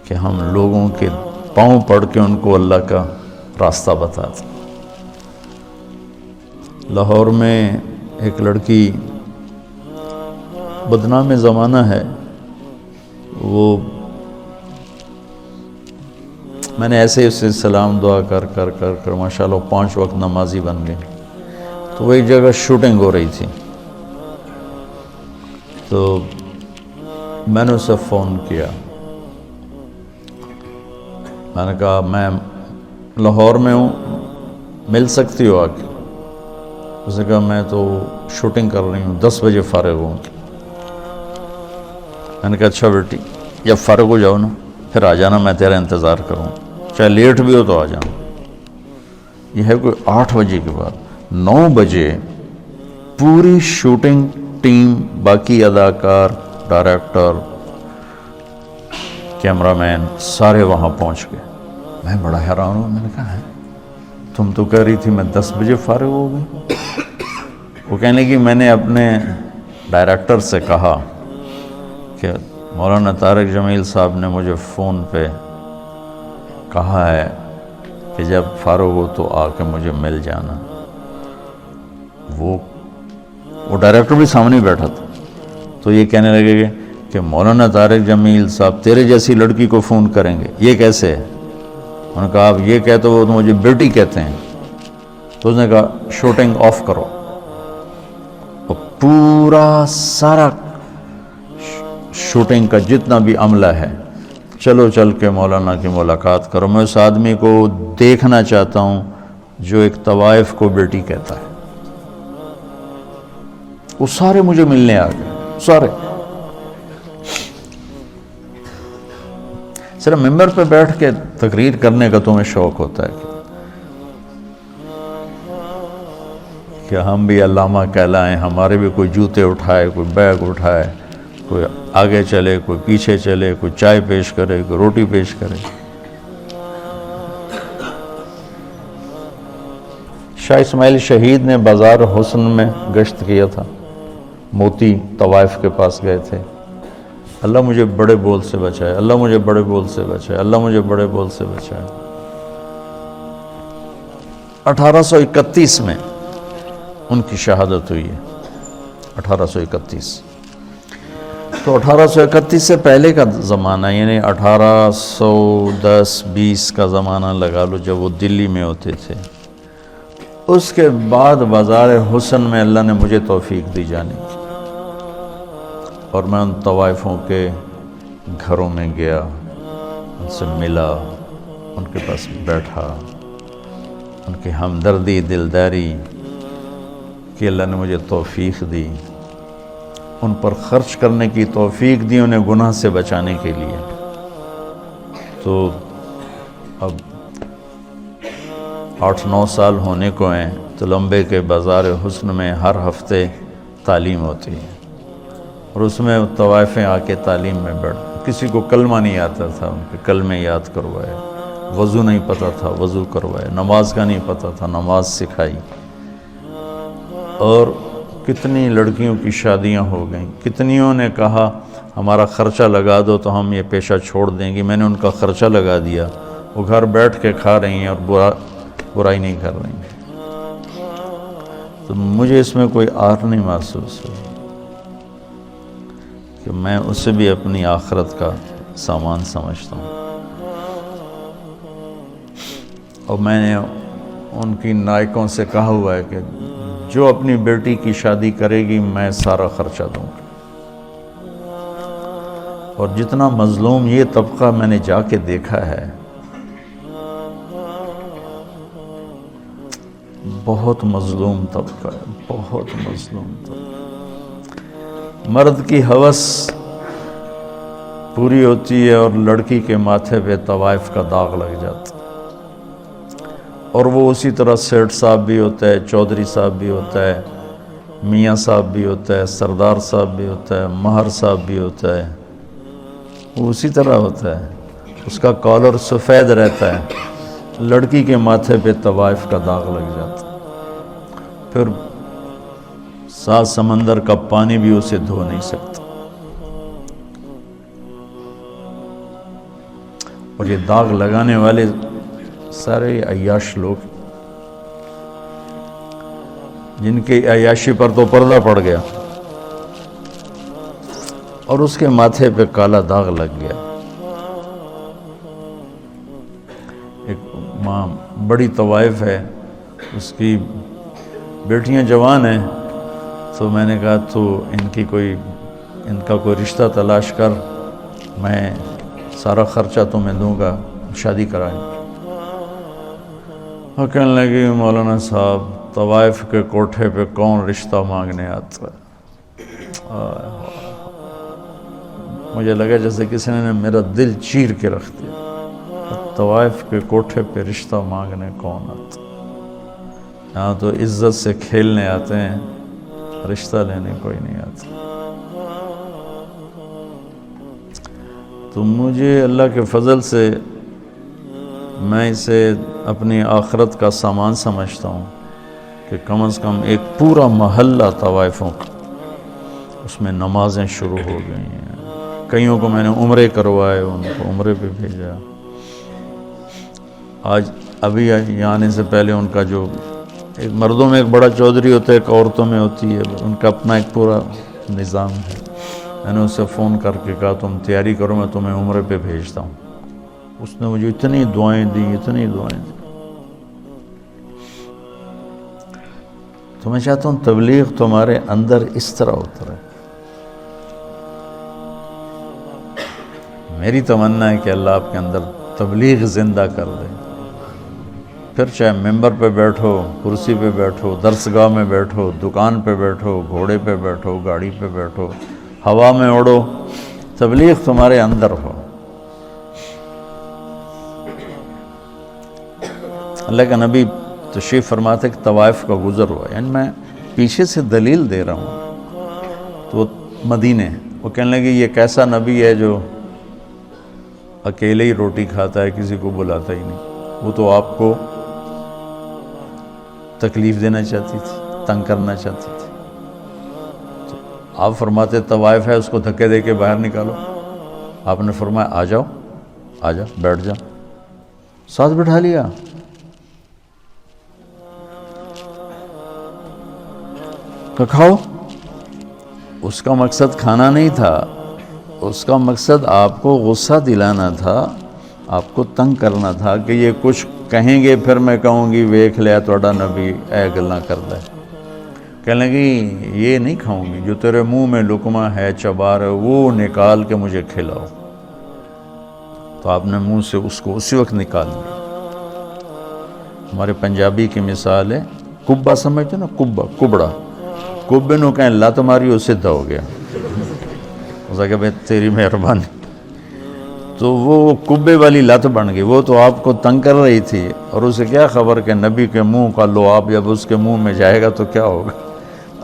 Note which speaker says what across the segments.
Speaker 1: کہ ہم لوگوں کے پاؤں پڑھ کے ان کو اللہ کا راستہ بتاتے. لاہور میں ایک لڑکی بدنام زمانہ ہے، وہ میں نے ایسے اسے سلام دعا کر کر کر کر ماشاءاللہ 5 وقت نمازی بن گئی. تو وہ ایک جگہ شوٹنگ ہو رہی تھی، تو میں نے اسے فون کیا. میں نے کہا میں لاہور میں ہوں، مل سکتی ہو آ کے؟ اس نے کہا میں تو شوٹنگ کر رہی ہوں، 10 بجے فارغ ہوں. میں نے کہا اچھا بیٹی، جب فارغ ہو جاؤ نا پھر آ جانا، میں تیرا انتظار کروں، چاہے لیٹ بھی ہو تو آ جانا. یہ ہے کوئی 8 بجے کے بعد. 9 بجے پوری شوٹنگ ٹیم، باقی اداکار، ڈائریکٹر، کیمرہ مین سارے وہاں پہنچ گئے. میں بڑا حیران ہوں. میں نے کہا ہے تم تو کہہ رہی تھی میں 10 بجے فارغ ہو گئی. وہ کہنے لگی میں نے اپنے ڈائریکٹر سے کہا کہ مولانا طارق جمیل صاحب نے مجھے فون پہ کہا ہے کہ جب فارغ ہو تو آ کے مجھے مل جانا. وہ ڈائریکٹر بھی سامنے بیٹھا تھا. تو یہ کہنے لگے کہ مولانا طارق جمیل صاحب تیرے جیسی لڑکی کو فون کریں گے، یہ کیسے ہے؟ انہوں نے کہا آپ یہ کہتے ہو تو مجھے بیٹی کہتے ہیں. تو اس نے کہا شوٹنگ آف کرو، اور پورا سارا شوٹنگ کا جتنا بھی عملہ ہے چلو چل کے مولانا کی ملاقات کرو. میں اس آدمی کو دیکھنا چاہتا ہوں جو ایک طوائف کو بیٹی کہتا ہے. وہ سارے مجھے ملنے آ گئے، سارے. صرف ممبر پہ بیٹھ کے تقریر کرنے کا تمہیں شوق ہوتا ہے کہ ہم بھی علامہ کہلائیں، ہمارے بھی کوئی جوتے اٹھائے، کوئی بیگ اٹھائے، کوئی آگے چلے، کوئی پیچھے چلے، کوئی چائے پیش کرے، کوئی روٹی پیش کرے. شاہ اسماعیل شہید نے بازار حسن میں گشت کیا تھا، موتی طوائف کے پاس گئے تھے. اللہ مجھے بڑے بول سے بچائے، اللہ مجھے بڑے بول سے بچائے، اللہ مجھے بڑے بول سے بچائے. 1831 میں ان کی شہادت ہوئی ہے، 1831. تو 1831 سے پہلے کا زمانہ، یعنی 1810-20 کا زمانہ لگا لو، جب وہ دلی میں ہوتے تھے. اس کے بعد بازار حسن میں اللہ نے مجھے توفیق دی جانے کی، اور میں ان طوائفوں کے گھروں میں گیا، ان سے ملا، ان کے پاس بیٹھا، ان کی ہمدردی، دلداری کی اللہ نے مجھے توفیق دی. ان پر خرچ کرنے کی توفیق دی، انہیں گناہ سے بچانے کے لیے. تو اب 8-9 سال ہونے کو ہیں، تو لمبے کے بازار حسن میں ہر ہفتے تعلیم ہوتی ہے، اور اس میں طوائفیں آ کے تعلیم میں بیٹھ. کسی کو کلمہ نہیں آتا تھا، ان کے کلمے یاد کروائے. وضو نہیں پتہ تھا، وضو کروائے. نماز کا نہیں پتہ تھا، نماز سکھائی. اور کتنی لڑکیوں کی شادیاں ہو گئیں. کتنیوں نے کہا ہمارا خرچہ لگا دو تو ہم یہ پیشہ چھوڑ دیں گی. میں نے ان کا خرچہ لگا دیا، وہ گھر بیٹھ کے کھا رہی ہیں اور برائی نہیں کر رہی ہیں. تو مجھے اس میں کوئی آر نہیں محسوس ہوئی کہ میں اسے بھی اپنی آخرت کا سامان سمجھتا ہوں. اور میں نے ان کی نائکوں سے کہا ہوا ہے کہ جو اپنی بیٹی کی شادی کرے گی میں سارا خرچہ دوں گا. اور جتنا مظلوم یہ طبقہ میں نے جا کے دیکھا ہے، بہت مظلوم طبقہ ہے، بہت مظلوم طبقہ. مرد کی ہوس پوری ہوتی ہے اور لڑکی کے ماتھے پہ طوائف کا داغ لگ جاتا ہے. اور وہ اسی طرح سیٹھ صاحب بھی ہوتا ہے، چودھری صاحب بھی ہوتا ہے، میاں صاحب بھی ہوتا ہے، سردار صاحب بھی ہوتا ہے، مہر صاحب بھی ہوتا ہے. وہ اسی طرح ہوتا ہے. اس کا کالر سفید رہتا ہے، لڑکی کے ماتھے پہ طوائف کا داغ لگ جاتا ہے. پھر 7 سمندر کا پانی بھی اسے دھو نہیں سکتا. اور یہ داغ لگانے والے سارے عیاش لوگ جن کی عیاشی پر تو پردہ پڑ گیا اور اس کے ماتھے پہ کالا داغ لگ گیا. ایک ماں بڑی طوائف ہے، اس کی بیٹیاں جوان ہیں، تو میں نے کہا تو ان کا کوئی رشتہ تلاش کر، میں سارا خرچہ تمہیں دوں گا، شادی کرائیں. اور کہنے لگی مولانا صاحب طوائف کے کوٹھے پہ کون رشتہ مانگنے آتا ہے. مجھے لگا جیسے کسی نے میرا دل چیر کے رکھ دیا. طوائف کے کوٹھے پہ رشتہ مانگنے کون آتا؟ یہاں تو عزت سے کھیلنے آتے ہیں، رشتہ لینے کوئی نہیں آتا. تو مجھے اللہ کے فضل سے میں اسے اپنی آخرت کا سامان سمجھتا ہوں کہ کم از کم ایک پورا محلہ طوائفوں کا، اس میں نمازیں شروع ہو گئی ہیں. کئیوں کو میں نے عمرے کروائے، ان کو عمرے پہ بھیجا. آج ابھی یہاں آنے سے پہلے ان کا جو ایک مردوں میں ایک بڑا چودھری ہوتا ہے، ایک عورتوں میں ہوتی ہے، ان کا اپنا ایک پورا نظام ہے. میں نے اسے فون کر کے کہا تم تیاری کرو، میں تمہیں عمرے پہ بھیجتا ہوں. اس نے مجھے اتنی دعائیں دیں، اتنی دعائیں دیں. تو میں چاہتا ہوں تبلیغ تمہارے اندر اس طرح اترے. میری تمنا ہے کہ اللہ آپ کے اندر تبلیغ زندہ کر دے. پھر چاہے ممبر پہ بیٹھو، کرسی پہ بیٹھو، درسگاہ میں بیٹھو، دکان پہ بیٹھو، گھوڑے پہ بیٹھو، گاڑی پہ بیٹھو، ہوا میں اڑو، تبلیغ تمہارے اندر ہو. اللہ کا نبی تشریف فرماتے کہ طوائف کا گزر ہوا، یعنی میں پیچھے سے دلیل دے رہا ہوں. تو مدینے وہ کہنے لگے یہ کیسا نبی ہے جو اکیلے ہی روٹی کھاتا ہے، کسی کو بلاتا ہی نہیں. وہ تو آپ کو تکلیف دینا چاہتی تھی، تنگ کرنا چاہتی تھی. تو آپ فرماتے طوائف ہے، اس کو دھکے دے کے باہر نکالو. آپ نے فرمایا آ جاؤ، آ جا، بیٹھ جا. ساتھ بٹھا لیا. کہ کھاؤ. اس کا مقصد کھانا نہیں تھا، اس کا مقصد آپ کو غصہ دلانا تھا، آپ کو تنگ کرنا تھا کہ یہ کچھ کہیں گے پھر میں کہوں گی ویکھ لیا توڑا نبی اے گلاں کردا ہے. کہنے لگی یہ نہیں کھاؤں گی، جو تیرے منہ میں لقمہ ہے، چبار ہے، وہ نکال کے مجھے کھلاؤ. تو آپ نے منہ سے اس کو اسی وقت نکال دیا. ہمارے پنجابی کی مثال ہے کبا، سمجھتے نا، کبڑا. کبے نو کہیں لت ماری، وہ سدھا ہو گیا. اس کہ بھائی تیری مہربانی. تو وہ کبے والی لت بن گئی. وہ تو آپ کو تنگ کر رہی تھی، اور اسے کیا خبر کہ نبی کے منہ کا لعاب جب اس کے منہ میں جائے گا تو کیا ہوگا.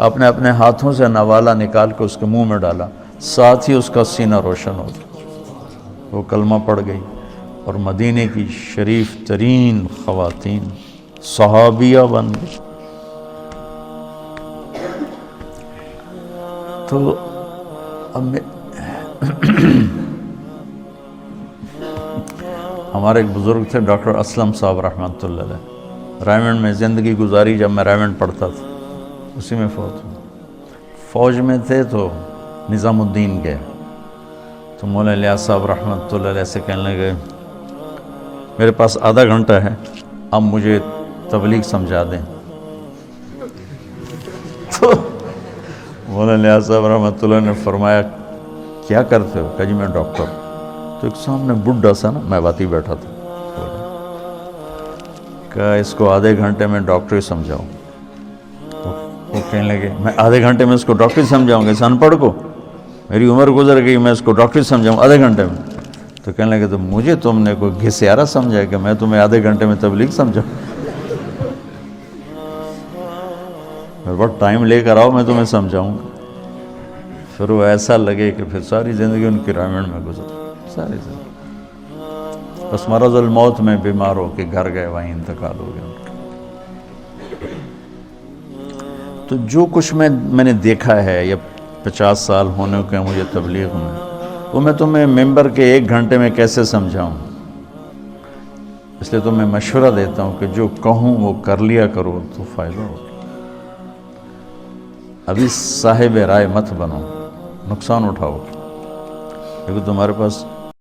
Speaker 1: آپ نے اپنے ہاتھوں سے نوالا نکال کے اس کے منہ میں ڈالا، ساتھ ہی اس کا سینہ روشن ہو گیا. وہ کلمہ پڑھ گئی اور مدینے کی شریف ترین خواتین صحابیہ بن گئی. تو اب ہمارے ایک بزرگ تھے ڈاکٹر اسلم صاحب رحمۃ اللہ علیہ، رائمنڈ میں زندگی گزاری. جب میں رائمنڈ پڑھتا تھا اسی میں فوت ہوں. فوج میں تھے تو نظام الدین گئے تو مولانا الیاس صاحب رحمۃ اللہ علیہ سے کہنے لگے میرے پاس آدھا گھنٹہ ہے، اب مجھے تبلیغ سمجھا دیں. تو مولانا الیاس صاحب رحمۃ اللہ نے فرمایا کیا کرتے ہو؟ کہا جی میں ڈاکٹر. تو ایک سامنے بڈھا سا نا میں باتی بیٹھا تھا، کہا اس کو آدھے گھنٹے میں ڈاکٹری سمجھاؤں. وہ کہنے لگے میں آدھے گھنٹے میں اس کو ڈاکٹری سمجھاؤں گا، اس ان پڑھ کو میری عمر گزر گئی، میں اس کو ڈاکٹری سمجھاؤں آدھے گھنٹے میں. تو کہنے لگے تو مجھے تم نے کوئی گھسیارا سمجھا کہ میں تمہیں آدھے گھنٹے میں تبلیغ سمجھاؤں؟ میرے بہت ٹائم لے کر آؤ، میں تمہیں سمجھاؤں گا. پھر وہ ایسا لگے کہ پھر ساری زندگی ان کی رائمنڈ میں گزر، ساری زندگی. بس مرض الموت میں بیمار ہو کے گھر گئے، وہیں انتقال ہو گیا ان کا. تو جو کچھ میں نے دیکھا ہے، یا 50 سال ہونے کے مجھے تبلیغ میں، وہ میں تمہیں ممبر کے 1 گھنٹے میں کیسے سمجھاؤں. اس لیے تو میں مشورہ دیتا ہوں کہ جو کہوں وہ کر لیا کرو تو فائدہ ہو. ابھی صاحب رائے مت بنو، نقصان اٹھاؤ، کیونکہ تمہارے پاس